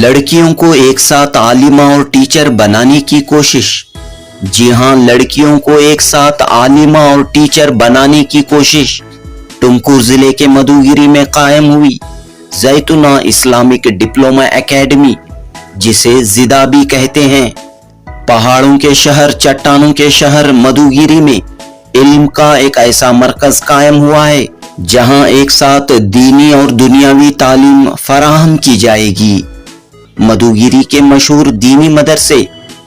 लड़कियों को एक साथ आलिमा और टीचर बनाने की कोशिश। जी हां, लड़कियों को एक साथ आलिमा और टीचर बनाने की कोशिश टुमकुर जिले के मधुगिरी में कायम हुई जैतूना इस्लामिक डिप्लोमा एकेडमी, जिसे जिदा भी कहते हैं। पहाड़ों के शहर, चट्टानों के शहर मधुगिरी में इल्म का एक ऐसा मरकज कायम हुआ है जहां एक साथ दीनी और दुनियावी तालीम फराहम की जाएगी। मधुगिरी के मशहूर दीनी मदरसे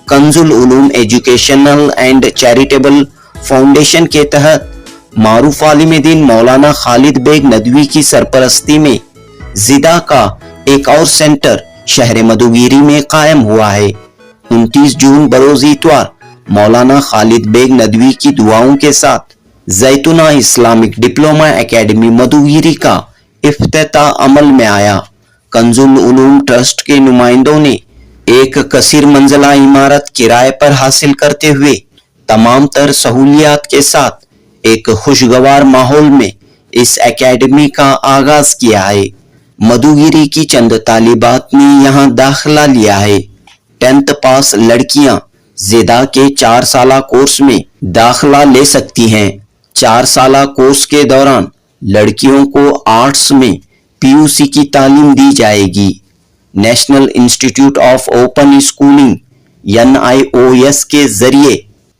Kanzul Uloom educational and charitable foundation के तहत मारूफ आलिम दीन मौलाना खालिद बेग नदवी की सरपरस्ती में जिदा का एक और सेंटर शहर मधुगिरी में कायम हुआ है। 29 जून बरोज इतवार मौलाना खालिद बेग नदवी की दुआओं के साथ जैतूना इस्लामिक डिप्लोमा एकेडमी मधुगिरी का इफ्तिताह अमल में आया। कंजुल उलूम ट्रस्ट के नुमाइंदों ने एक कसीर मंजिला इमारत किराए पर हासिल करते हुए तमाम तर सहूलियात के साथ एक खुशगवार माहौल में इस एकेडमी का आगाज किया है। मधुगिरी की चंद तालिबात ने यहाँ दाखिला लिया है। 10th पास लड़कियां जिदा के 4 साला कोर्स में दाखिला ले सकती हैं। 4 साला कोर्स के दौरान लड़कियों को आर्ट्स में पीयूसी की तालीम दी जाएगी। National institute of open schooling NIOS के जरिए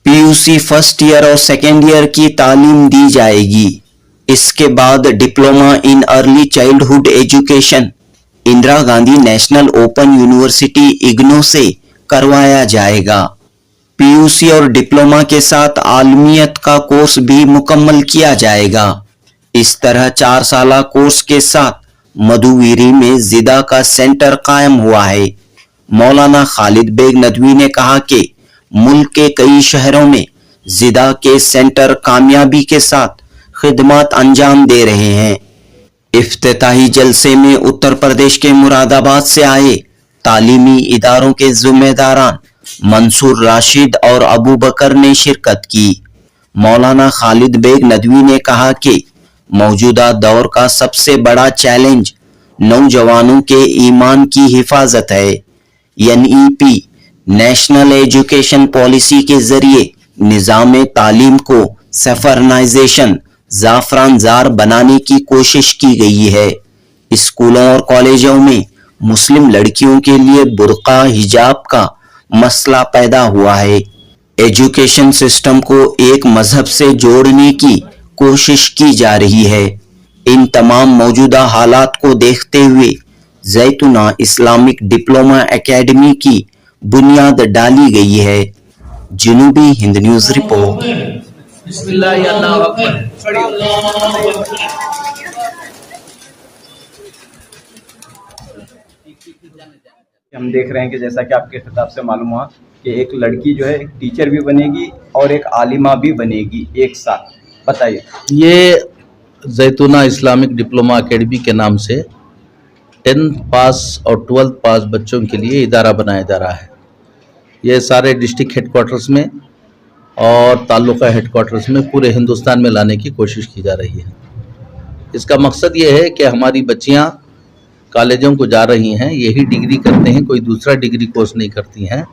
पीयूसी फर्स्ट ईयर और सेकेंड ईयर की तालीम दी जाएगी। इसके बाद diploma in early childhood education Indira Gandhi national open university IGNOU से करवाया जाएगा। पीयूसी और डिप्लोमा के साथ आलमियत का कोर्स भी मुकम्मल किया जाएगा। इस तरह 4 साला कोर्स के साथ मधुगिरी में जिदा का सेंटर कायम हुआ है। मौलाना खालिद बेग नदवी ने कहा कि मुल्क के कई शहरों में जिदा के सेंटर कामयाबी के साथ खिदमत अंजाम दे रहे हैं। इफ्तिताही जलसे में उत्तर प्रदेश के मुरादाबाद से आए तालीमी इदारों के जिम्मेदारान मंसूर राशिद और अबू बकर ने शिरकत की। मौलाना खालिद बेग नदवी ने कहा कि मौजूदा दौर का सबसे बड़ा चैलेंज नौजवानों के ईमान की हिफाजत है। NEP नेशनल एजुकेशन पॉलिसी के जरिए निजाम तालीम को सेफरनाइजेशन जाफरान जार बनाने की कोशिश की गई है। स्कूलों और कॉलेजों में मुस्लिम लड़कियों के लिए बुर्का हिजाब का मसला पैदा हुआ है। एजुकेशन सिस्टम को एक मजहब से जोड़ने की कोशिश की जा रही है। इन तमाम मौजूदा हालात को देखते हुए जैतूना इस्लामिक डिप्लोमा एकेडमी की बुनियाद डाली गई है। जनूबी हिंद न्यूज रिपोर्ट। हम देख रहे हैं कि जैसा कि आपके खिताब से मालूम हुआ कि एक लड़की जो है एक टीचर भी बनेगी और एक आलिमा भी बनेगी एक साथ, बताइए। ये जैतूना इस्लामिक डिप्लोमा एकेडमी के नाम से 10th पास और 12th पास बच्चों के लिए इदारा बनाया जा रहा है। ये सारे डिस्ट्रिक्ट हेडक्वार्टर्स में और तालुका हेडक्वार्टर्स में पूरे हिंदुस्तान में लाने की कोशिश की जा रही है। इसका मकसद ये है कि हमारी बच्चियां कॉलेजों को जा रही हैं, यही डिग्री करते हैं, कोई दूसरा डिग्री कोर्स नहीं करती हैं,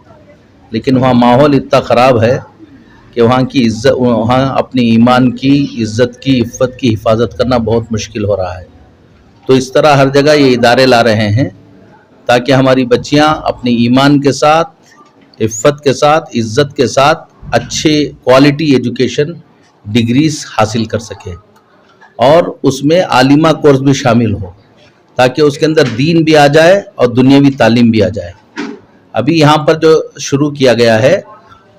लेकिन वहाँ माहौल इतना ख़राब है कि वहाँ की इज्जत, वहाँ अपनी ईमान की इज्जत की इफ़्फ़त की हिफाजत करना बहुत मुश्किल हो रहा है। तो इस तरह हर जगह ये इदारे ला रहे हैं ताकि हमारी बच्चियाँ अपनी ईमान के साथ, इफ़्फ़त के साथ, इज्जत के साथ अच्छे क्वालिटी एजुकेशन डिग्रीज हासिल कर सकें और उसमें आलिमा कोर्स भी शामिल हो ताकि उसके अंदर दीन भी आ जाए और दुनियावी तालीम भी आ जाए। अभी यहाँ पर जो शुरू किया गया है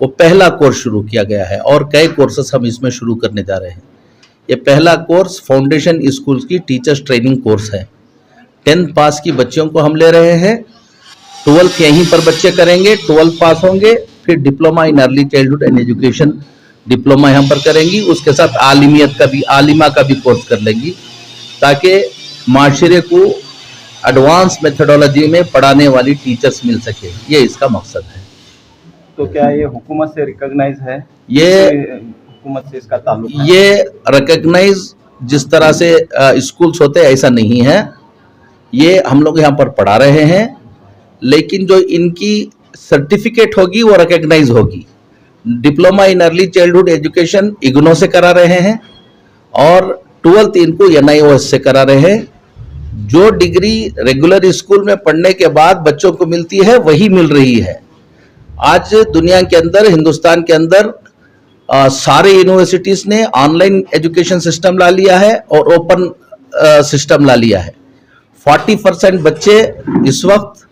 वो पहला कोर्स शुरू किया गया है और कई कोर्सेस हम इसमें शुरू करने जा रहे हैं। ये पहला कोर्स फाउंडेशन स्कूल्स की टीचर्स ट्रेनिंग कोर्स है। 10th पास की बच्चियों को हम ले रहे हैं, 12th यहीं पर बच्चे करेंगे, 12th पास होंगे, फिर diploma in early childhood and education diploma यहाँ पर करेंगी, उसके साथ आलिमियत का भी, आलिमा का भी कोर्स कर लेंगी ताकि माशरे को एडवांस मेथडोलॉजी में पढ़ाने वाली टीचर्स मिल सके। ये इसका मकसद है। तो क्या ये हुकूमत से रिकॉग्नाइज है? ये हुकूमत से इसका ताल्लुक है? ये रिकॉग्नाइज जिस तरह से स्कूल्स होते हैं ऐसा नहीं है। ये हम लोग यहाँ पर पढ़ा रहे हैं, लेकिन जो इनकी सर्टिफिकेट होगी वो रिकॉग्नाइज होगी। Diploma in early childhood education IGNOU से करा रहे हैं और 12th इनको NIOS से करा रहे हैं। जो डिग्री रेगुलर स्कूल में पढ़ने के बाद बच्चों को मिलती है वही मिल रही है। आज दुनिया के अंदर, हिंदुस्तान के अंदर सारे यूनिवर्सिटीज ने ऑनलाइन एजुकेशन सिस्टम ला लिया है और ओपन सिस्टम ला लिया है। 40% बच्चे इस वक्त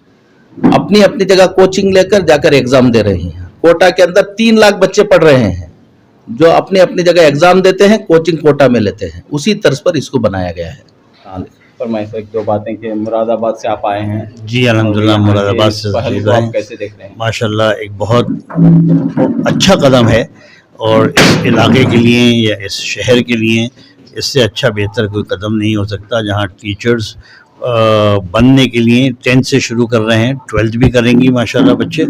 अपनी अपनी जगह कोचिंग लेकर जाकर एग्जाम दे रहे हैं। कोटा के अंदर 3 लाख बच्चे पढ़ रहे हैं जो अपनी अपनी जगह एग्जाम देते हैं, कोचिंग कोटा में लेते हैं। उसी तर्ज पर इसको बनाया गया है। फरमाइए सर, 2 बातें कि मुरादाबाद से आप आए हैं। जी अल्हम्दुलिल्लाह, मुरादाबाद से पहल को आप कैसे देख रहे हैं? माशाल्लाह एक बहुत अच्छा कदम है और इस इलाके के लिए या इस शहर के लिए इससे अच्छा बेहतर कोई कदम नहीं हो सकता। जहाँ टीचर्स बनने के लिए 10th से शुरू कर रहे हैं, 12th भी करेंगी माशाल्लाह बच्चे।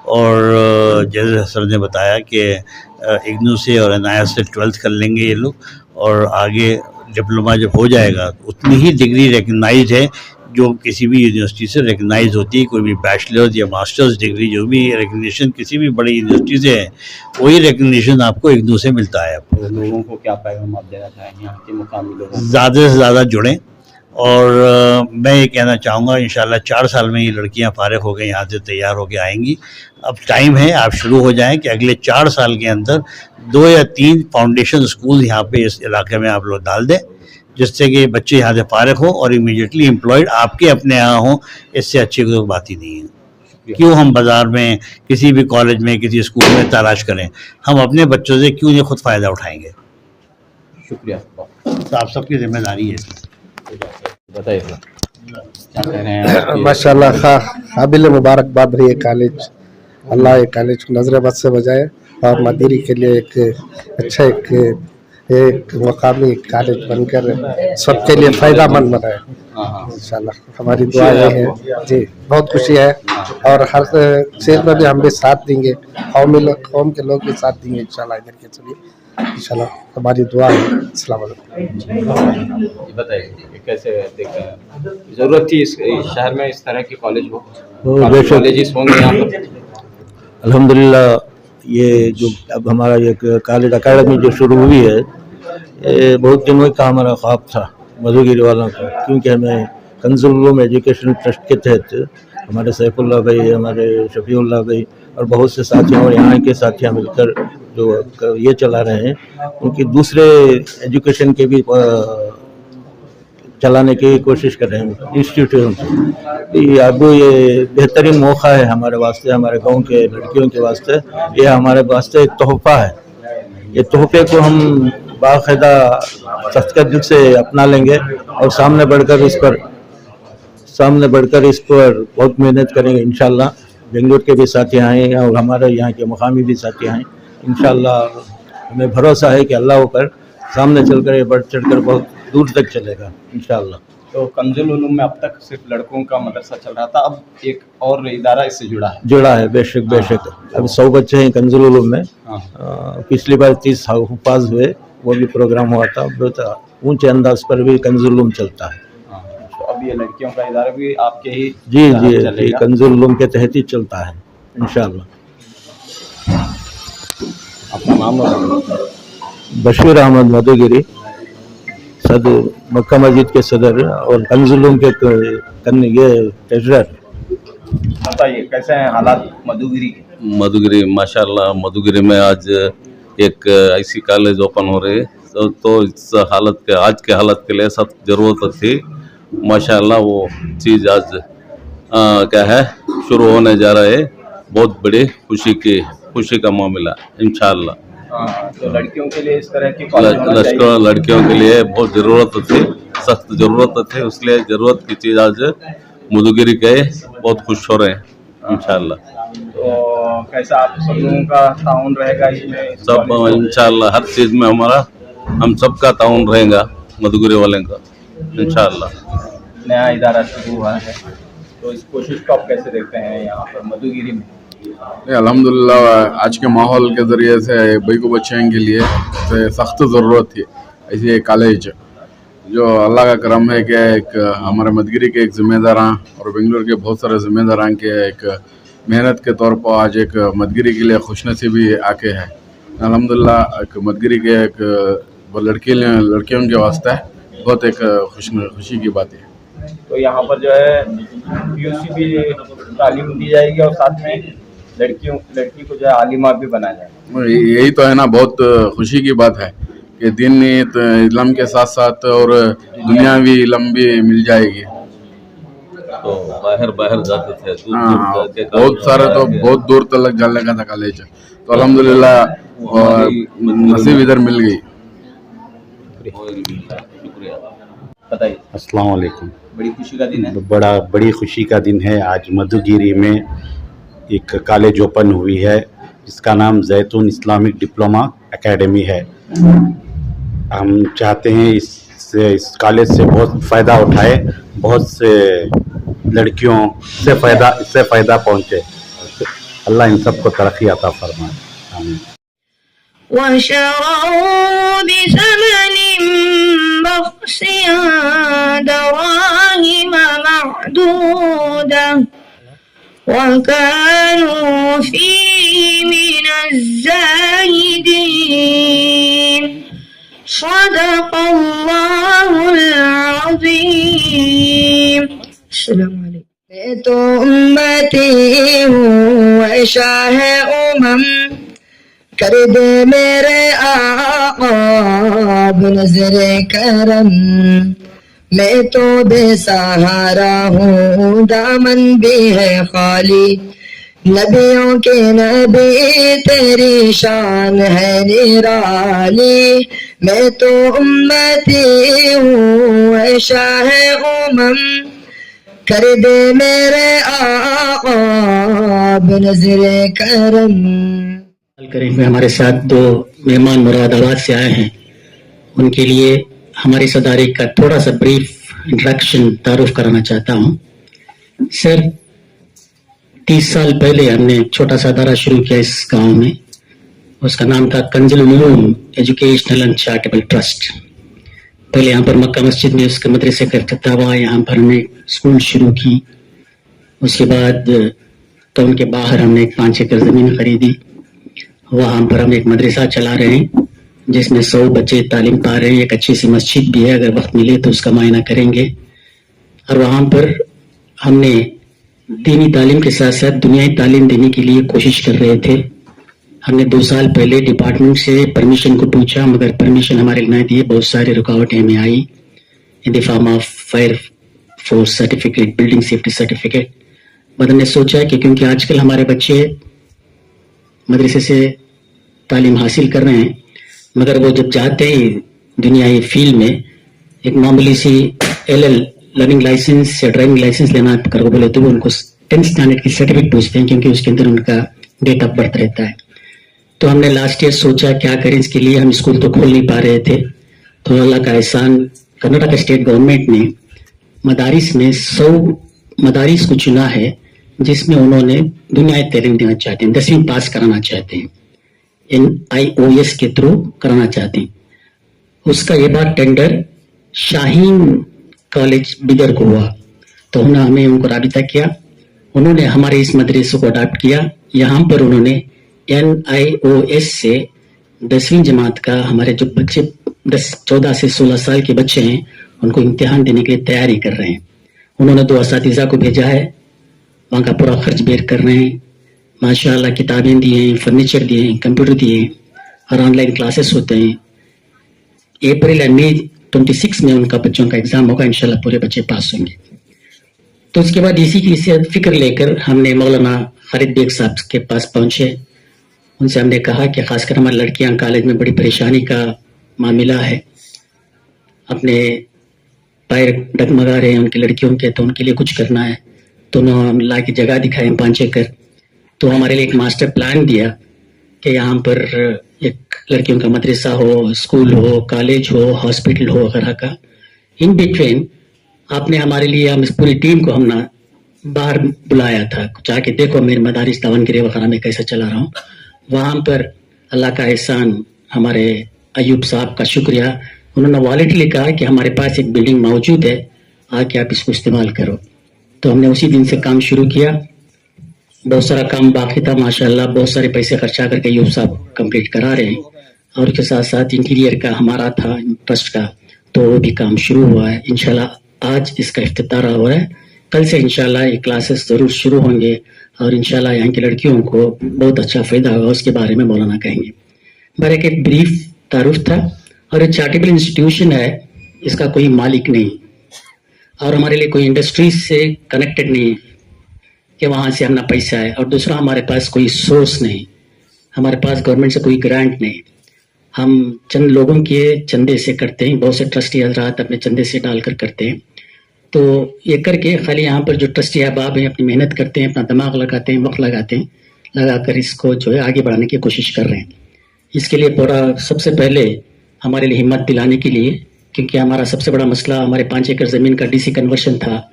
और जैसे सर ने बताया कि इग्नू से और NIOS से 12th कर लेंगे ये लोग, और आगे डिप्लोमा जब हो जाएगा उतनी ही डिग्री रिकग्नाइज है जो किसी भी यूनिवर्सिटी से रिकग्नाइज होती है। कोई भी बैचलर्स या मास्टर्स डिग्री जो भी रिकग्निशन किसी भी बड़ी यूनिवर्सिटी से है, वही रिकग्निशन आपको इग्नू से मिलता है। तो लोगों को क्या पैगाम आप देना चाहेंगे यहाँ के मुकामी लोगों को? ज़्यादा से ज़्यादा जुड़ें और मैं ये कहना चाहूँगा इंशाल्लाह 4 साल में ये लड़कियाँ फारिग हो गई यहाँ से तैयार होकर आएंगी। अब टाइम है, आप शुरू हो जाएं कि अगले 4 साल के अंदर 2 या 3 फाउंडेशन स्कूल यहाँ पे इस इलाके में आप लोग डाल दें, जिससे कि बच्चे यहाँ से फारिग हों और इमीडिएटली एम्प्लॉयड आपके अपने यहाँ हों। इससे अच्छी कोई बात ही नहीं है। क्यों हम बाज़ार में, किसी भी कॉलेज में, किसी स्कूल में तलाश करें? हम अपने बच्चों से क्यों नहीं खुद फ़ायदा उठाएंगे? शुक्रिया। तो आप सबकी जिम्मेदारी है। बताइए सर, क्या कह रहे हैं? माशाल्लाह काबिल मुबारकबाद रही है कॉलेज। अल्लाह ये कॉलेज को नजर बद से बजाए और मदीरी के लिए एक अच्छा एक मकामी कॉलेज बनकर सबके लिए फ़ायदा मंद बनाए इंशाल्लाह। हमारी दुआ ये है जी, बहुत खुशी है और हर क्षेत्र में भी हम भी साथ देंगे, कौम के लोग भी साथ देंगे इंशाल्लाह। इधर के चलिए इंशाल्लाह, हमारी दुआ है। अस्सलाम वालेकुम। बताइए कैसे देख रहे हैं? ज़रूरत थी इस शहर में इस तरह के कॉलेज हो, कॉलेजेस होंगे यहाँ पर। अल्हम्दुलिल्लाह ये जो अब हमारा ये कॉलेज अकेडमी जो शुरू हुई है, ये बहुत दिनों का हमारा ख्वाब था मधुगिरी वालों का, क्योंकि हमें कंजुल उलूम एजुकेशन ट्रस्ट के तहत हमारे सैफुल्लाह भाई, हमारे शफीउल्लाह भाई और बहुत से साथियों और यहाँ के साथियाँ मिलकर जो ये चला रहे हैं, उनकी दूसरे एजुकेशन के भी चलाने की कोशिश कर रहे हैं इंस्टीट्यूशन से। अब ये बेहतरीन मौका है हमारे वास्ते, हमारे गांव के लड़कियों के वास्ते। ये हमारे वास्ते एक तोहफ़ा है। ये तोहफे को हम बाकायदा सख्त दिल से अपना लेंगे और सामने बढ़कर इस पर बहुत मेहनत करेंगे इंशाल्लाह। बेंगलुरु के भी साथी आए और हमारे यहाँ के मुकामी भी साथी आए इंशाल्लाह। हमें भरोसा है कि अल्लाह पर सामने चलकर ये बढ़ चढ़कर बहुत दूर तक चलेगा इंशाल्लाह। तो कंजुल उलूम में अब तक सिर्फ लड़कों का मदरसा चल रहा था, अब एक और इदारा इससे जुड़ा है। बेशक अब 100 बच्चे हैं कंजुल उलूम में। पिछली बार 30 हुफाज हुए, वो भी प्रोग्राम हुआ था। बहुत ऊंचे अंदाज पर भी कंजुल उलूम चलता है। तो अब ये लड़कियों का इदारा भी आपके ही जी कंजुल उलूम के तहत ही चलता है इंशाल्लाह। अपना नाम बशीर अहमद मधुगिरी, सदर मक्का मस्जिद के सदर और कंजुल उलूम के ये ट्रेजरर। बताइए कैसे हैं हालात मधुगिरी के? मधुगिरी माशाल्लाह, मधुगिरी में आज एक ऐसी कॉलेज ओपन हो रही है, तो इस हालत के आज के हालत के लिए सख्त ज़रूरत थी माशाल्लाह। वो चीज़ आज क्या है शुरू होने जा रहा है। बहुत बड़ी खुशी का मामला इंशाल्लाह। तो लड़कियों के लिए इस तरह की लड़कियों के लिए बहुत ज़रूरत थी, सख्त ज़रूरत थी, इसलिए ज़रूरत की चीज़ आज मधुगिरी के बहुत खुश हो रहे हैं इंशाल्लाह। तो कैसा आप सब लोगों का ताउन रहेगा इसमें? सब इंशाल्लाह, हर चीज़ में हम सबका ताउन रहेगा मधुगिरी वाले का इंशाल्लाह। नया इदारा शुरू हुआ है, तो इस कोशिश को आप कैसे देखते हैं यहाँ पर मधुगिरी में? अल्हम्दुलिल्लाह आज के माहौल के ज़रिए से बैको बच्चों के लिए सख्त ज़रूरत थी ऐसी एक कॉलेज। जो अल्लाह का करम है कि एक हमारे मदगिरी के एक ज़िम्मेदार और बेंगलोर के बहुत सारे ज़िम्मेदार के एक मेहनत के तौर पर आज एक मदगिरी के लिए खुशनसीबी आके है। अल्हम्दुलिल्लाह एक मदगिरी के एक लड़कियों के वास्ते बहुत एक खुशी की बात है। तो यहाँ पर जो है पीयूसी भी तालीम दी जाएगी और साथ में लड़की को जो है आलिमा भी बनाया जाएगा। यही तो है ना, बहुत खुशी की बात है कि दीन इल्म के साथ साथ और दुनियावी इल्म भी मिल जाएगी। तो बाहर जाते थे, हाँ, जाके बहुत सारे तो बहुत दूर तक जाने का था कॉलेज, तो अल्हम्दुलिल्लाह नसीब इधर मिल गई। शुक्रिया। बताइए, अस्सलाम वालेकुम। बड़ी खुशी का दिन है। बड़ी खुशी का दिन है। आज मधुगिरी में एक कॉलेज ओपन हुई है जिसका नाम जैतून इस्लामिक डिप्लोमा एकेडमी है। हम चाहते हैं इस कॉलेज से बहुत फ़ायदा उठाए, बहुत से लड़कियों से इससे फ़ायदा पहुँचे। अल्लाह इन सबको तरक्की अता फरमाए, आमीन। وشروا بثمن بخس دراهم معدودة وكانوا فيه من الزاهدين صدق الله العظيم. السلام عليكم. میں تو امتی ہوں اے شاہ کر دے میرے آقا بنظر کرم. میں تو بے سہارا ہوں دامن بھی ہے خالی نبیوں کے نبی تیری شان ہے نرالی. میں تو امتی ہوں اے شاہ کر دے میرے آقا بنظر کرم. کریم میں ہمارے ساتھ دو مہمان مراد آباد سے آئے ہیں، ان کے لیے ہمارے اس ادارے کا تھوڑا سا بریف انٹروڈکشن تعارف کرانا چاہتا ہوں. سر 30 سال پہلے ہم نے ایک چھوٹا سا ادارہ شروع کیا اس گاؤں میں. اس کا نام تھا کنز العلوم ایجوکیشنل اینڈ چیریٹیبل ٹرسٹ. پہلے یہاں پر مکہ مسجد میں اس کے مدرسے کا افتتاح ہوا، یہاں پر ہم نے اسکول شروع کی. اس کے بعد ٹاؤن کے باہر ہم نے ایک 5 ایکڑ زمین خریدی، وہاں پر ہم ایک مدرسہ چلا رہے ہیں جس میں 100 بچے تعلیم پا رہے ہیں. ایک اچھی سی مسجد بھی ہے، اگر وقت ملے تو اس کا معائنہ کریں گے. اور وہاں پر ہم نے دینی تعلیم کے ساتھ ساتھ دنیائی تعلیم دینے کے لیے کوشش کر رہے تھے. ہم نے 2 سال پہلے ڈپارٹمنٹ سے پرمیشن کو پوچھا، مگر پرمیشن ہمارے نہ دیے. بہت ساری رکاوٹیں ہمیں آئی in the form of fire force certificate, building safety certificate. بعد ہم نے سوچا کہ کیونکہ آج کل ہمارے بچے مدرسے سے تعلیم حاصل کر رہے ہیں، مگر وہ جب جاتے ہیں دنیائی فیلڈ میں ایک معمولی سی LL لرننگ لائسنس یا ڈرائیونگ لائسنس لینا کر کو بولے تو وہ ان کو 10th اسٹینڈرڈ کی سرٹیفکیٹ پوچھتے ہیں، کیونکہ اس کے اندر ان کا ڈیٹ آف برتھ رہتا ہے. تو ہم نے لاسٹ ایئر سوچا کیا کریں اس کے لیے. ہم اسکول تو کھول نہیں پا رہے تھے، تو اللہ کا احسان کرناٹک اسٹیٹ گورنمنٹ نے مدارس میں 100 مدارس کو چنا ہے جس میں انہوں نے دنیائی تعلیم دینا چاہتے ہیں، 10ویں پاس کرانا چاہتے ہیں، NIOS کے تھرو کرانا چاہتے ہیں. اس کا یہ بات ٹینڈر شاہین کالج بدر کو ہوا، تو ہمیں ان کو رابطہ کیا. انہوں نے ہمارے اس مدرسے کو اڈاپٹ کیا. یہاں پر انہوں نے NIOS سے 10ویں جماعت کا ہمارے جو بچے 14 سے 16 سال کے بچے ہیں ان کو امتحان دینے کے لیے تیاری کر رہے ہیں. انہوں نے 2 اساتذہ کو بھیجا ہے، وہاں کا پورا خرچ بیئر کر رہے ہیں. ماشاءاللہ کتابیں دیے ہیں، فرنیچر دیے ہیں، کمپیوٹر دیے ہیں، اور آن لائن کلاسز ہوتے ہیں. اپریل یا مئی 26 میں ان کا بچوں کا ایگزام ہوگا، انشاءاللہ پورے بچے پاس ہوں گے. تو اس کے بعد اسی کی فکر لے کر ہم نے مولانا خالد بیگ صاحب کے پاس پہنچے. ان سے ہم نے کہا کہ خاص کر ہماری لڑکیاں کالج میں بڑی پریشانی کا معاملہ ہے، اپنے پیر ڈگمگا رہے ہیں ان کی لڑکیوں کے، تو ان کے لیے کچھ کرنا ہے. تو انہوں نے لا کی جگہ دکھائے 5 ایکڑ. تو ہمارے لیے ایک ماسٹر پلان دیا کہ یہاں پر ایک لڑکیوں کا مدرسہ ہو، اسکول ہو، کالج ہو، ہاسپٹل ہو وغیرہ کا. ان بٹوین آپ نے ہمارے لیے ہم اس پوری ٹیم کو ہم نے باہر بلایا تھا، جا کے دیکھو میرے مدارس داونگیرے وغیرہ میں کیسے چلا رہا ہوں. وہاں پر اللہ کا احسان، ہمارے ایوب صاحب کا شکریہ، उन्होंने वॉलेंटली कहा कि हमारे पास एक बिल्डिंग मौजूद है, आके आप इसको इस्तेमाल करो। तो हमने उसी दिन से काम शुरू किया। बहुत सारा काम बाकी था, माशाल्लाह बहुत सारे पैसे खर्चा करके यूब साहब कंप्लीट करा रहे हैं, और उसके साथ साथ इंटीरियर का हमारा था ट्रस्ट का, तो वो भी काम शुरू हुआ है। इंशाल्लाह आज इसका इफ्तितार हो रहा है, कल से इंशाल्लाह ये क्लासेस ज़रूर शुरू होंगे और इंशाल्लाह यहाँ की लड़कियों को बहुत अच्छा फ़ायदा होगा, उसके बारे में मौलाना कहेंगे। मेरा एक ब्रीफ तारुफ था, और ये चैरिटेबल इंस्टीट्यूशन है, इसका कोई मालिक नहीं और हमारे लिए कोई इंडस्ट्रीज से कनेक्टेड नहीं कि वहाँ से अपना पैसा है, और दूसरा हमारे पास कोई सोर्स नहीं, हमारे पास गवर्नमेंट से कोई ग्रांट नहीं, हम चंद लोगों के चंदे से करते हैं, बहुत से ट्रस्टी हजरात अपने चंदे से डालकर करते हैं। तो ये करके खाली यहाँ पर जो ट्रस्टी अहबाब हैं अपनी मेहनत करते हैं, अपना दिमाग लगाते हैं, वक्त लगाते हैं, लगाकर इसको जो है आगे बढ़ाने की कोशिश कर रहे हैं। इसके लिए पूरा सबसे पहले हमारे लिए हिम्मत दिलाने के लिए, क्योंकि हमारा सबसे बड़ा मसला हमारे 5 एकड़ ज़मीन का डीसी कन्वर्शन था,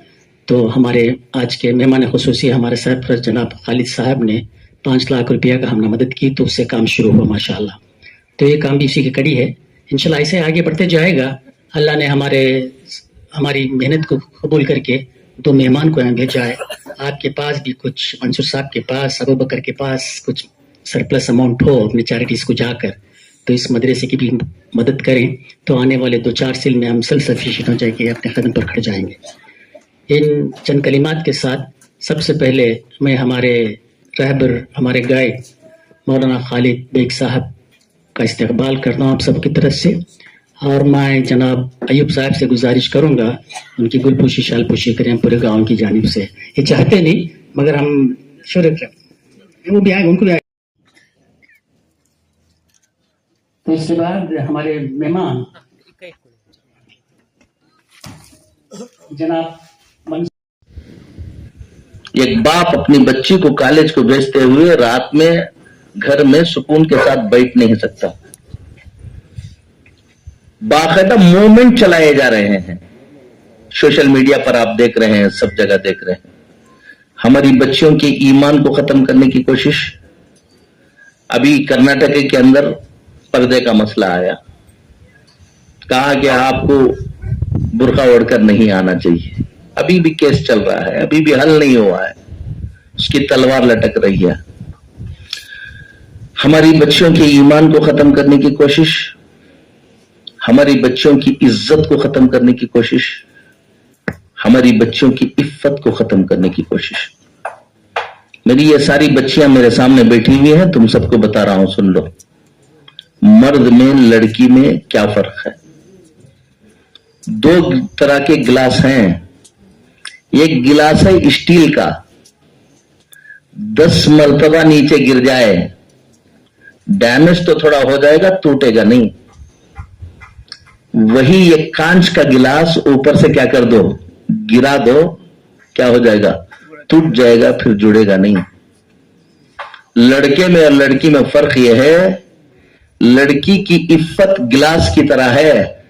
तो हमारे आज के मेहमान खुसूसी हमारे सरपरस्त जनाब खालिद साहब ने 5 लाख रुपया का हमने मदद की, तो उससे काम शुरू हुआ माशाल्लाह। तो ये काम भी इसी की कड़ी है, इंशाल्लाह ऐसे आगे बढ़ते जाएगा। अल्लाह ने हमारी मेहनत को कबूल करके 2 मेहमान को यहाँ भेजा है। आपके पास भी कुछ, मंसूर साहब के पास, अबू बकर के पास कुछ सरप्लस अमाउंट हो अपनी चैरिटीज़ को जाकर, तो इस मदरसे की भी मदद करें, तो आने वाले 2-4 साल में हम सेल्फ सफिशिएंट हो जाएंगे, अपने कदम पर खड़े जाएंगे। इन चंद कलिमात के साथ सबसे पहले मैं हमारे रहबर, हमारे गाइड मौलाना खालिद बेग साहब का इस्तकबाल करता हूँ आप सबकी तरफ से, और मैं जनाब अयूब साहब से गुजारिश करूँगा उनकी गुलपोशी शालपोशी करें पूरे गाँव की जानिब से। ये चाहते नहीं मगर हम शुरू करें, वो भी आए, उनको भी आए। तो इसके बाद हमारे मेहमान जनाब एक बाप अपनी बच्ची को कॉलेज को भेजते हुए रात में घर में सुकून के साथ बैठ नहीं सकता, बाकायदा मूवमेंट चलाए जा रहे हैं, सोशल मीडिया पर आप देख रहे हैं, सब जगह देख रहे हैं। हमारी बच्चियों के ईमान को खत्म करने की कोशिश। अभी कर्नाटक के अंदर पर्दे का मसला आया, कहा कि आपको बुर्का ओढ़कर नहीं आना चाहिए, अभी भी केस चल रहा है, अभी भी हल नहीं हुआ है, उसकी तलवार लटक रही है। हमारी बच्चियों के ईमान को खत्म करने की कोशिश, हमारी बच्चियों की इज्जत को खत्म करने की कोशिश, हमारी बच्चियों की इफ्फत को खत्म करने की कोशिश। मेरी ये सारी बच्चियां मेरे सामने बैठी हुई हैं, तुम सबको बता रहा हूं, सुन लो। मर्द में लड़की में क्या फर्क है? 2 तरह के गिलास हैं। एक गिलास है स्टील का, 10 मर्तबा नीचे गिर जाए डैमेज तो थोड़ा हो जाएगा, टूटेगा नहीं। वही एक कांच का गिलास ऊपर से क्या कर दो, गिरा दो, क्या हो जाएगा, टूट जाएगा, फिर जुड़ेगा नहीं। लड़के में और लड़की में फर्क यह है, लड़की की इफ्फत गिलास की तरह है,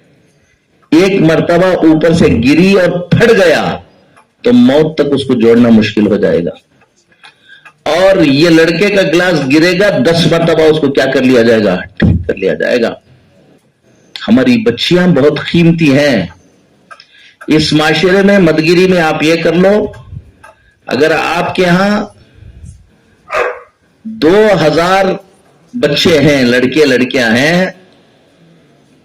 एक मर्तबा ऊपर से गिरी और फट गया तो मौत तक उसको जोड़ना मुश्किल हो जाएगा। और ये लड़के का गिलास गिरेगा, 10 मर्तबा उसको क्या कर लिया जाएगा, ठीक कर लिया जाएगा। हमारी बच्चियां बहुत कीमती हैं इस माशरे में। मदगिरी में आप ये कर लो, अगर आपके यहां 2000 बच्चे हैं, लड़के लड़कियां हैं,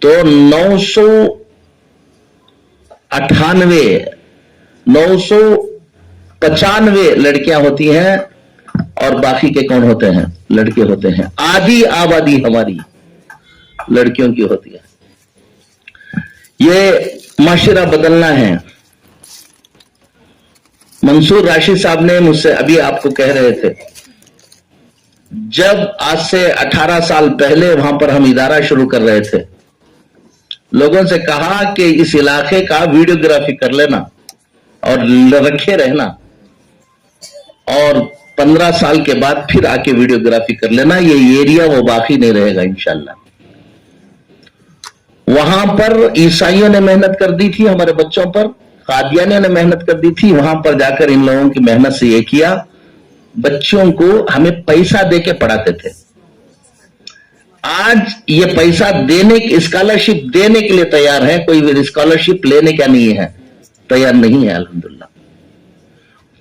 तो 995 लड़कियां होती हैं और बाकी के कौन होते हैं, लड़के होते हैं। आधी आबादी हमारी लड़कियों की होती है। ये माशरा बदलना है। मंसूर राशिद साहब ने मुझसे अभी आपको कह रहे थे, जब आज से 18 साल पहले वहां पर हम इदारा शुरू कर रहे थे, लोगों से कहा कि इस इलाके का वीडियोग्राफी कर लेना और रखे रहना, और 15 साल के बाद फिर आके वीडियोग्राफी कर लेना, ये एरिया वो बाकी नहीं रहेगा इंशाल्लाह। वहां पर ईसाइयों ने मेहनत कर दी थी हमारे बच्चों पर, कादियानियों ने मेहनत कर दी थी, वहां पर जाकर इन लोगों की मेहनत से ये किया, बच्चों को हमें पैसा देके पढ़ाते थे। आज ये पैसा देने, स्कॉलरशिप देने के लिए तैयार है, कोई स्कॉलरशिप लेने का नहीं है, तैयार नहीं है। अल्हम्दुलिल्लाह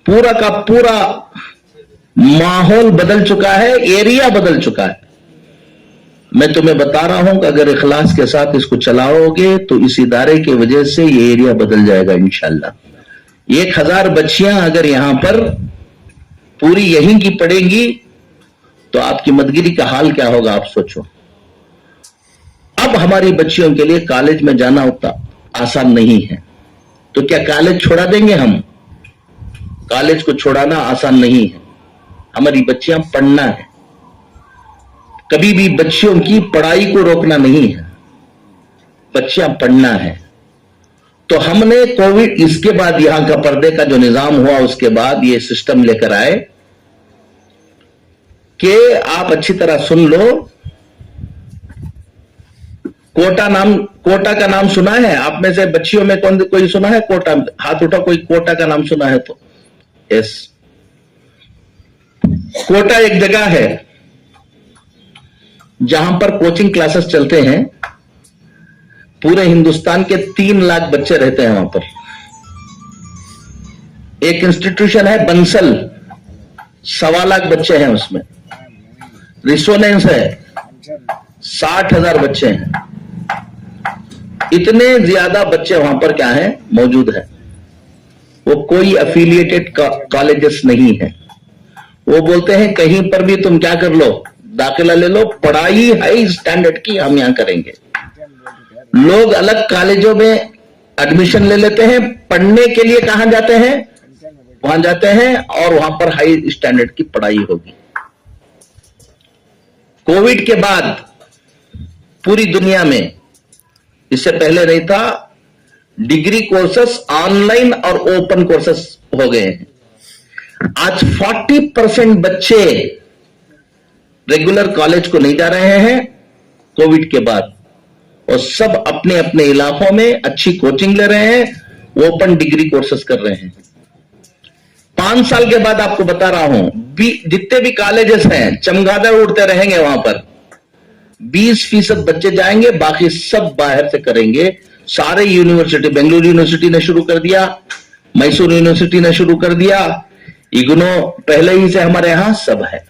पूरा का पूरा माहौल बदल चुका है, एरिया बदल चुका है। मैं तुम्हें बता रहा हूं कि अगर इखलास के साथ इसको चलाओगे तो इस इदारे की वजह से ये एरिया बदल जाएगा इंशाल्लाह। 1000 बच्चियां अगर यहां पर पूरी यहीं की पढ़ेंगी तो आपकी मदगिरी का हाल क्या होगा आप सोचो। अब हमारी बच्चियों के लिए कॉलेज में जाना उतना आसान नहीं है, तो क्या कॉलेज छोड़ा देंगे हम? कॉलेज को छोड़ाना आसान नहीं है, हमारी बच्चियां पढ़ना है। कभी भी बच्चियों की पढ़ाई को रोकना नहीं है, बच्चियां पढ़ना है। तो हमने कोविड इसके बाद यहां का पर्दे का जो निजाम हुआ उसके बाद ये सिस्टम लेकर आए कि आप अच्छी तरह सुन लो, कोटा का नाम सुना है आप में से बच्चियों में? कोई सुना है कोटा? हाथ उठा कोई कोटा का नाम सुना है तो। यस, कोटा एक जगह है जहां पर कोचिंग क्लासेस चलते हैं। पूरे हिंदुस्तान के 3 लाख बच्चे रहते हैं वहां पर। एक इंस्टीट्यूशन है बंसल, 1.25 लाख बच्चे हैं उसमें। रिसोनेंस है, 60,000 बच्चे हैं। इतने ज्यादा बच्चे वहां पर क्या है मौजूद है। वो कोई एफिलिएटेड कॉलेजेस नहीं है। वो बोलते हैं कहीं पर भी तुम क्या कर लो, दाखिला ले लो, पढ़ाई हाई स्टैंडर्ड की हम यहां करेंगे। लोग अलग कॉलेजों में एडमिशन ले लेते हैं, पढ़ने के लिए कहां जाते हैं? वहां जाते हैं और वहां पर हाई स्टैंडर्ड की पढ़ाई होगी। कोविड के बाद पूरी दुनिया में, इससे पहले नहीं था, डिग्री कोर्सेस ऑनलाइन और ओपन कोर्सेस हो गए हैं। आज 40% बच्चे रेगुलर कॉलेज को नहीं जा रहे हैं कोविड के बाद, और सब अपने अपने इलाकों में अच्छी कोचिंग ले रहे हैं, ओपन डिग्री कोर्सेस कर रहे हैं। 5 साल के बाद आपको बता रहा हूं, जितने भी कॉलेजेस हैं चमगादड़ उड़ते रहेंगे वहां पर। 20% बच्चे जाएंगे, बाकी सब बाहर से करेंगे। सारे यूनिवर्सिटी, बेंगलुरु यूनिवर्सिटी ने शुरू कर दिया, मैसूर यूनिवर्सिटी ने शुरू कर दिया, इग्नो पहले ही से हमारे यहां सब है।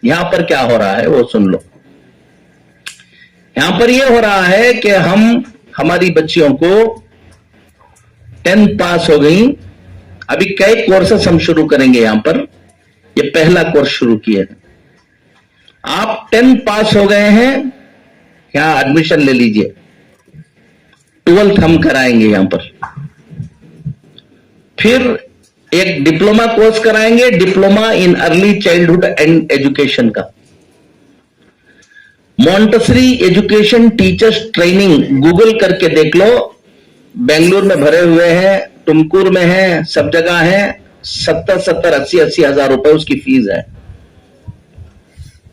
यहां पर क्या हो रहा है वो सुन लो। यहां पर ये हो रहा है कि हमारी बच्चियों को 10th पास हो गई। अभी कई कोर्सेस हम शुरू करेंगे यहां पर, ये पहला कोर्स शुरू किए हैं। आप 10th पास हो गए हैं, यहां एडमिशन ले लीजिए। 12th हम कराएंगे यहां पर, फिर एक डिप्लोमा कोर्स कराएंगे, diploma in early childhood and education का। Montessori education teachers training Google करके देख लो, बेंगलुरु में भरे हुए हैं, तुमकुर में है, सब जगह है। 70-80 हजार रुपए उसकी फीस है।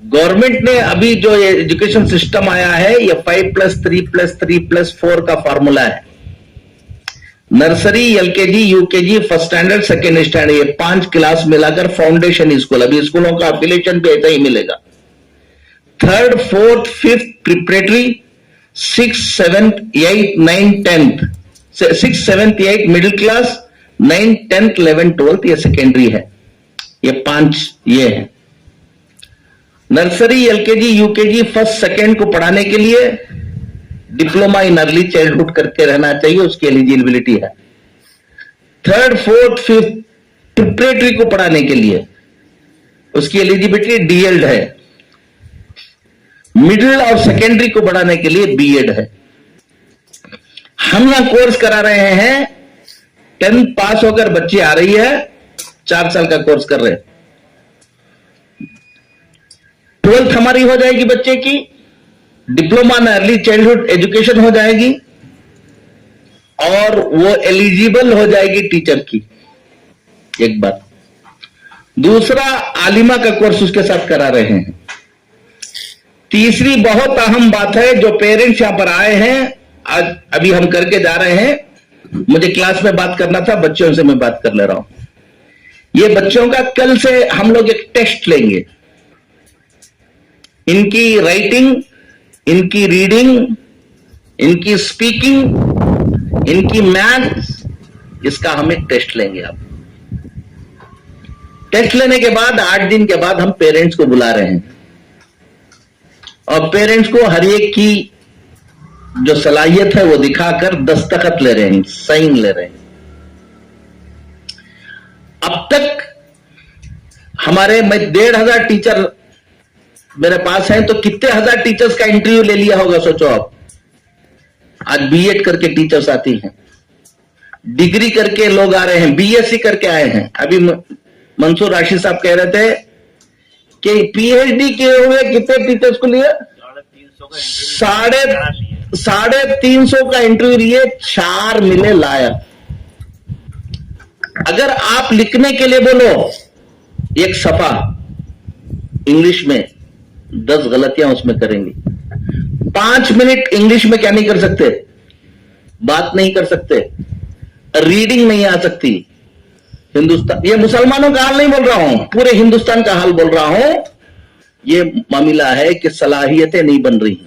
गवर्नमेंट ने अभी जो ये एजुकेशन सिस्टम आया है, ये 5+3+3+4 का फॉर्मूला है। Nursery, LKG, UKG, first standard, second standard, ये 5 क्लास मिलाकर फाउंडेशन स्कूल। अभी स्कूलों का एफिलिएशन भी ऐसा ही मिलेगा। 3rd, 4th, 5th preparatory, 6th, 7th, 8th, 9th, 10th, 6th, 7th, 8th middle class, 9th, 10th, 11th, 12th ये सेकेंडरी है। ये 5 ये है। Nursery, LKG, UKG, first second को पढ़ाने के लिए डिप्लोमा इन अर्ली चाइल्डहुड करके रहना चाहिए, उसकी एलिजिबिलिटी है। 3rd, 4th, 5th प्रिपरेटरी को पढ़ाने के लिए उसकी एलिजिबिलिटी डीएड है। मिडिल और सेकेंडरी को बढ़ाने के लिए बीएड है। हम यहां कोर्स करा रहे हैं, 10th पास होकर बच्ची आ रही है, 4 साल का कोर्स कर रहे हैं। 12th हमारी हो जाएगी बच्चे की, diploma in early childhood education हो जाएगी, और वो एलिजिबल हो जाएगी टीचर की। एक बात। दूसरा, आलिमा का कोर्स उसके साथ करा रहे हैं। तीसरी बहुत अहम बात है, जो पेरेंट्स यहां पर आए हैं, आज अभी हम करके जा रहे हैं। मुझे क्लास में बात करना था, बच्चों से मैं बात कर ले रहा हूं। ये बच्चों का कल से हम लोग एक टेस्ट लेंगे। इनकी राइटिंग इनकी रीडिंग, इनकी स्पीकिंग, इनकी मैथ्स, इसका हम एक टेस्ट लेंगे। आप टेस्ट लेने के बाद 8 दिन के बाद हम पेरेंट्स को बुला रहे हैं और पेरेंट्स को हर एक की जो सलाहियत है वो दिखाकर दस्तखत ले रहे हैं, साइन ले रहे हैं। अब तक हमारे 1,500 टीचर मेरे पास हैं, तो कितने हजार टीचर्स का इंटरव्यू ले लिया होगा सोचो आप। आज बीएड करके टीचर्स आती हैं, डिग्री करके लोग आ रहे हैं, बीएससी करके आए हैं। अभी मंसूर राशिद साहब कह रहे थे कि पीएचडी किए हुए कितने टीचर्स को लिए, 350 का इंटरव्यू लिए, 4 मिले लायक। अगर आप लिखने के लिए बोलो एक सफा इंग्लिश में, 10 गलतियां उसमें करेंगे। 5 मिनट इंग्लिश में क्या नहीं कर सकते, बात नहीं कर सकते, रीडिंग नहीं आ सकती। हिंदुस्तान, ये मुसलमानों का हाल नहीं बोल रहा हूं, पूरे हिंदुस्तान का हाल बोल रहा हूं। ये मामला है कि सलाहियतें नहीं बन रही।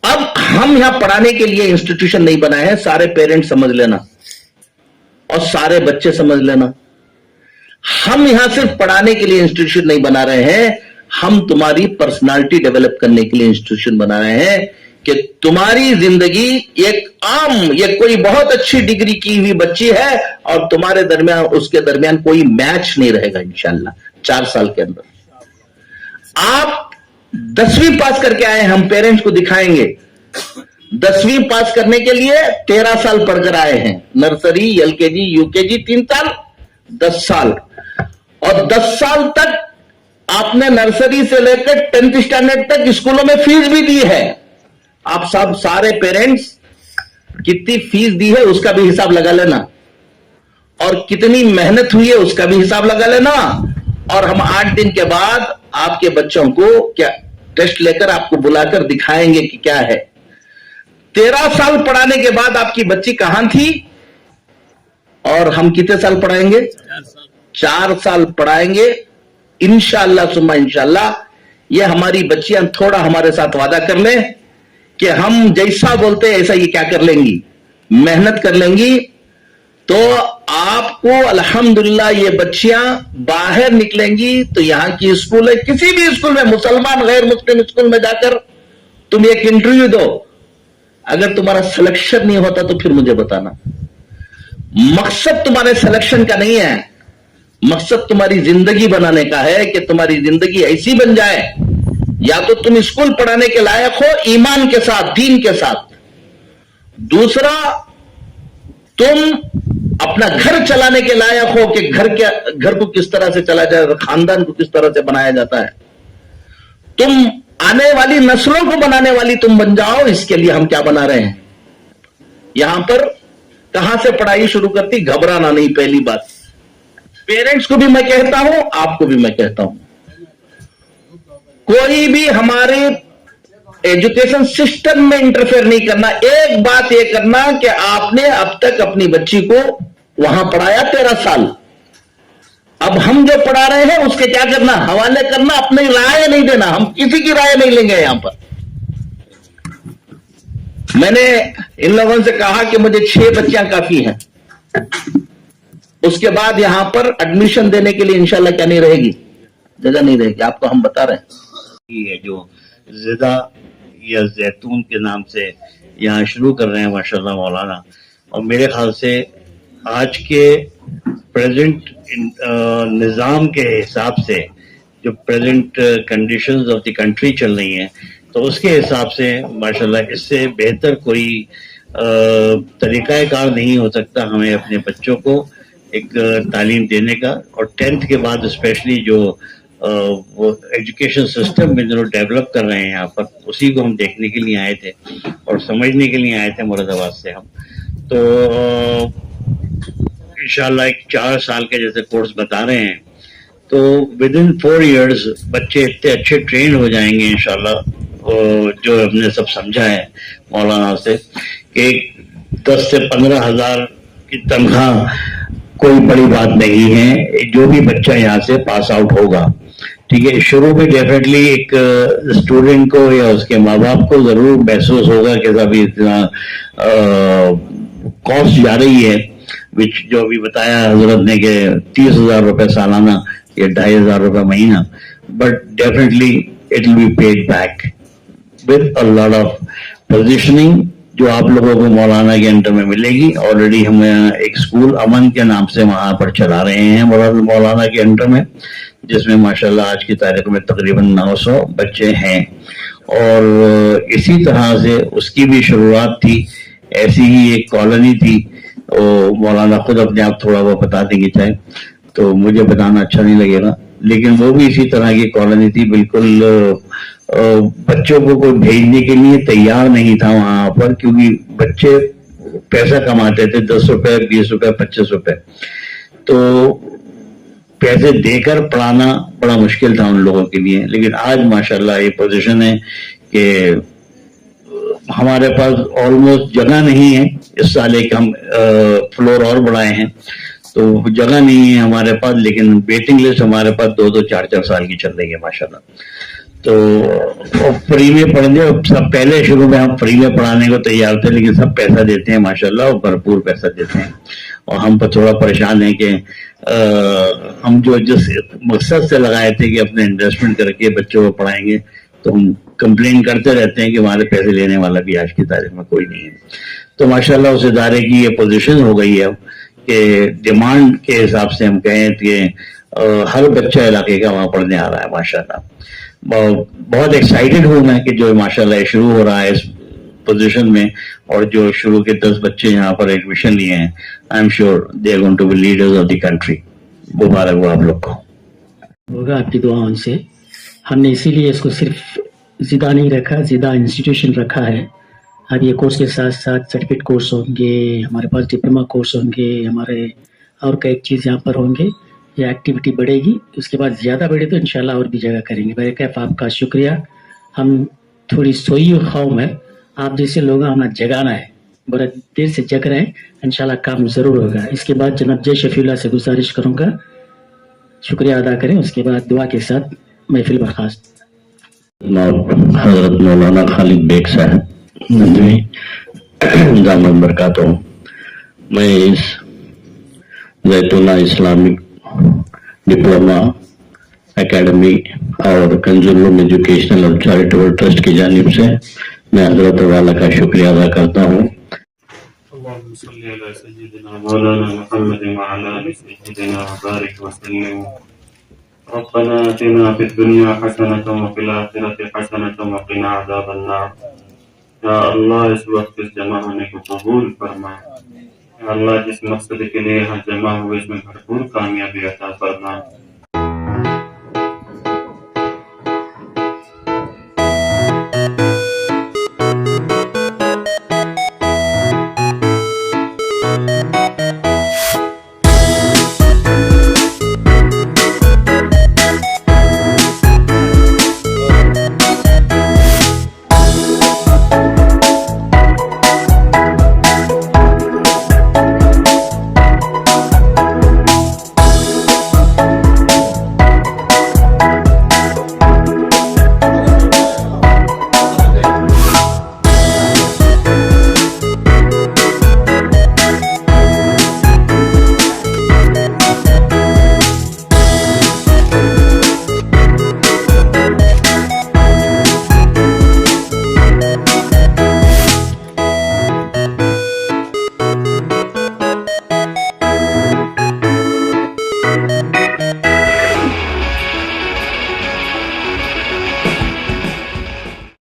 अब हम यहां पढ़ाने के लिए इंस्टीट्यूशन नहीं बनाए हैं, सारे पेरेंट्स समझ लेना और सारे बच्चे समझ लेना। हम यहां सिर्फ पढ़ाने के लिए इंस्टीट्यूशन नहीं बना रहे हैं, हम तुम्हारी पर्सनालिटी डेवलप करने के लिए इंस्टीट्यूशन बना रहे हैं कि तुम्हारी जिंदगी एक आम, ये कोई बहुत अच्छी डिग्री की हुई बच्ची है और तुम्हारे दरमियान, उसके दरमियान कोई मैच नहीं रहेगा इंशाल्लाह 4 साल के अंदर। आप 10वीं पास करके आए, हम पेरेंट्स को दिखाएंगे। 10वीं पास करने के लिए 13 साल पढ़कर आए हैं, नर्सरी, एलकेजी, यूकेजी 3 साल, 10 साल। और 10 साल तक आपने नर्सरी से लेकर 10th स्टैंडर्ड तक स्कूलों में फीस भी दी है। आप सब सारे पेरेंट्स कितनी फीस दी है उसका भी हिसाब लगा लेना और कितनी मेहनत हुई है उसका भी हिसाब लगा लेना। और हम 8 दिन के बाद आपके बच्चों को क्या टेस्ट लेकर आपको बुलाकर दिखाएंगे कि क्या है। 13 साल पढ़ाने के बाद आपकी बच्ची कहां थी और हम कितने साल पढ़ाएंगे, 4 साल पढ़ाएंगे इंशाअल्लाह सुम्मा इंशाअल्लाह। ये हमारी बच्चियां थोड़ा हमारे साथ वादा कर लें कि हम जैसा बोलते हैं ऐसा ये क्या कर लेंगी, मेहनत कर लेंगी। तो आपको अल्हम्दुलिल्लाह ये बच्चियां बाहर निकलेंगी तो यहां की स्कूल है, किसी भी स्कूल में, मुसलमान गैर मुस्लिम स्कूल में जाकर तुम एक इंटरव्यू दो, अगर तुम्हारा सिलेक्शन नहीं होता तो फिर मुझे बताना। मकसद तुम्हारे सिलेक्शन का नहीं है, मकसद तुम्हारी जिंदगी बनाने का है कि तुम्हारी जिंदगी ऐसी बन जाए, या तो तुम स्कूल पढ़ाने के लायक हो ईमान के साथ, दीन के साथ। दूसरा, तुम अपना घर चलाने के लायक हो कि घर को किस तरह से चलाया जाए, खानदान को किस तरह से बनाया जाता है। तुम आने वाली नस्लों को बनाने वाली तुम बन जाओ। इसके लिए हम क्या बना रहे हैं, यहां पर कहां से पढ़ाई शुरू करती, घबराना नहीं। पहली बात, पेरेंट्स को भी मैं कहता हूं, आपको भी मैं कहता हूं, कोई भी हमारे एजुकेशन सिस्टम में इंटरफेयर नहीं करना। एक बात ये करना कि आपने अब तक अपनी बच्ची को वहां पढ़ाया 13 साल, अब हम जो पढ़ा रहे हैं उसके क्या करना, हवाले करना, अपनी राय नहीं देना। हम किसी की राय नहीं लेंगे यहां पर। मैंने इन लोगों से कहा कि मुझे 6 बच्चियां काफी हैं, उसके बाद यहां पर एडमिशन देने के लिए इंशाल्लाह क्या नहीं रहेगी, जगह नहीं रहेगी। आपको हम बता रहे हैं ये जो ज़िदा या जैतून के नाम से यहाँ शुरू कर रहे हैं माशाल्लाह मौलाना। और मेरे ख्याल से आज के प्रेजेंट निज़ाम के हिसाब से, जो present conditions of the country चल रही हैं, तो उसके हिसाब से माशाल्लाह इससे बेहतर कोई तरीक़ाकार नहीं हो सकता हमें अपने बच्चों को एक तालीम देने का। और 10th के बाद स्पेशली जो वो एजुकेशन सिस्टम में जो डेवलप कर रहे हैं यहाँ पर, उसी को हम देखने के लिए आए थे और समझने के लिए आए थे मुरादाबाद से हम। तो इंशाल्लाह एक 4 साल के जैसे कोर्स बता रहे हैं, तो विद इन 4 years बच्चे इतने अच्छे ट्रेन हो जाएंगे इंशाल्लाह। जो हमने सब समझा है मौलाना से कि 10 से 15 हज़ार की तनख्वाह कोई बड़ी बात नहीं है, जो भी बच्चा यहाँ से पास आउट होगा। ठीक है, शुरू में डेफिनेटली एक स्टूडेंट को या उसके माँ बाप को जरूर महसूस होगा कि अभी इतना कॉस्ट जा रही है, विच जो अभी बताया हजरत ने कि 30,000 रुपये सालाना या 2,500 रुपये महीना, but definitely it will be paid back with a lot of positioning जो आप लोगों को मौलाना के अंडर में मिलेगी। ऑलरेडी हम एक स्कूल अमन के नाम से वहां पर चला रहे हैं मौलाना के अंडर में, जिसमें माशाल्लाह आज की तारीख में तकरीबन 900 बच्चे हैं। और इसी तरह से उसकी भी शुरुआत थी, ऐसी ही एक कॉलोनी थी, मौलाना खुद अपने आप थोड़ा वो बता देंगे चाहे, तो मुझे बताना अच्छा नहीं लगेगा, लेकिन वो भी इसी तरह की कॉलोनी थी, बिल्कुल बच्चों को कोई भेजने के लिए तैयार नहीं था वहां पर, क्योंकि बच्चे पैसा कमाते थे 10 रुपए 20 रुपए 25 रुपए, तो पैसे देकर पढ़ाना बड़ा मुश्किल था उन लोगों के लिए। लेकिन आज माशाल्लाह ये पोजीशन है कि हमारे पास ऑलमोस्ट जगह नहीं है, इस साल एक हम फ्लोर और बढ़ाए हैं, तो जगह नहीं है हमारे पास, लेकिन वेटिंग लिस्ट हमारे पास 2-2 4-4 साल की चल रही है माशाल्लाह। तो फ्री में पढ़ने, सब पहले शुरू में हम फ्री में पढ़ाने को तैयार थे, लेकिन सब पैसा देते हैं माशाल्लाह, और भरपूर पैसा देते हैं। और हम पर थोड़ा परेशान है कि हम जो जिस मकसद से लगाए थे कि अपने इन्वेस्टमेंट करके बच्चों को पढ़ाएंगे, तो हम कंप्लेन करते रहते हैं कि हमारे पैसे लेने वाला भी आज की तारीख में कोई नहीं है। तो माशाल्लाह उस इदारे की ये पोजीशन हो गई है कि डिमांड के हिसाब से हम कहें कि हर बच्चा इलाके का वहाँ पढ़ने आ रहा है माशाल्लाह। बहुत एक्साइटेड हूँ मैं कि जो माशाल्लाह शुरू हो रहा है इस पोजीशन में, और जो शुरू के 10 बच्चे यहाँ पर एडमिशन लिए हैं, I am sure they are going to be leaders of the country. मुबारक हो आप लोग को। होगा आपकी दुआओं से। हमने इसीलिए इसको सिर्फ ज़िदा नहीं रखा, ज़िदा इंस्टीट्यूशन रखा है। अब ये कोर्स के साथ साथ सर्टिफिकेट कोर्स होंगे, हमारे पास डिप्लोमा कोर्स होंगे, हमारे और कई चीज़ यहाँ पर होंगे। ये एक्टिविटी बढ़ेगी, उसके बाद ज़्यादा बढ़े तो इंशाल्लाह और भी जगह करेंगे। भाई कैफ आपका शुक्रिया। हम थोड़ी सोई हुई कौम है, आप जैसे लोग हमें जगाना है, बड़ा देर से जग रहे हैं, इंशाल्लाह काम ज़रूर होगा। इसके बाद जनाब जय शफीउल्लाह से गुजारिश करूँगा, शुक्रिया अदा करें, उसके बाद दुआ के साथ महफिल बर्खास्त। हजरत मौलाना खालिद बेग साहब दामन बरकातहू, मैं इस जैतूना इस्लामिक डिप्लोमा एकेडमी और कंज्यूमर एजुकेशनल और चैरिटेबल ट्रस्ट की जानिब से मैं हजरत वाला का शुक्रिया अदा करता हूँ। रब्बना आतिना फिद दुनिया हसनतन व फिल आखिरति हसनतन व क़िना अज़ाबन्नार। या अल्लाह इस वक्त इस जमा होने को कबूल फरमा। या अल्लाह जिस मकसद के लिए यहाँ जमा हुए इसमें भरपूर कामयाबी अता फरमा।